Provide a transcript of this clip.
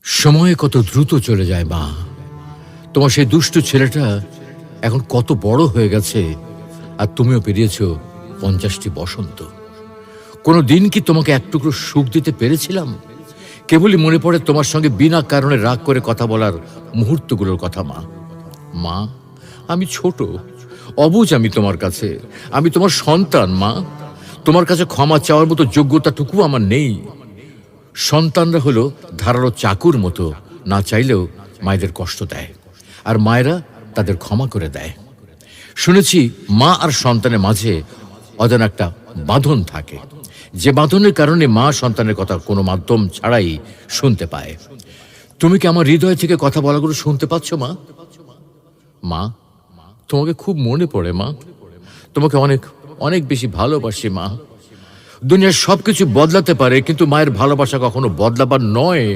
সময় কত দ্রুত চলে যায় মা। তোমার সেই দুষ্ট ছেলেটা এখন কত বড় হয়ে গেছে, আর তুমিও পেরিয়েছ 50টি বসন্ত। কোনো দিন কি তোমাকে এক টুকরো সুখ দিতে পেরেছিলাম? কেবলই মনে পড়ে তোমার সঙ্গে বিনা কারণে রাগ করে কথা বলার মুহূর্তগুলোর কথা মা। মা, আমি ছোট, অবুঝ আমি তোমার কাছে। আমি তোমার সন্তান মা। তোমার কাছে ক্ষমা চাওয়ার মতো যোগ্যতাটুকু আমার নেই। সন্তানরা হলো ধারালো চাকুর মতো, না চাইলেও মায়েদের কষ্ট দেয়, আর মায়েরা তাদের ক্ষমা করে দেয়। শুনেছি মা আর সন্তানের মাঝে অজানা একটা বাঁধন থাকে, যে বাঁধনের কারণে মা সন্তানের কথা কোনো মাধ্যম ছাড়াই শুনতে পায়। তুমি কি আমার হৃদয় থেকে কথা বলাগুলো শুনতে পাচ্ছ মা? মা, তোমাকে খুব মনে পড়ে মা। তোমাকে অনেক অনেক বেশি ভালোবাসি মা। দুনিয়ার সবকিছু বদলাতে পারে, কিন্তু মায়ের ভালোবাসা কখনো বদলাবার নয়।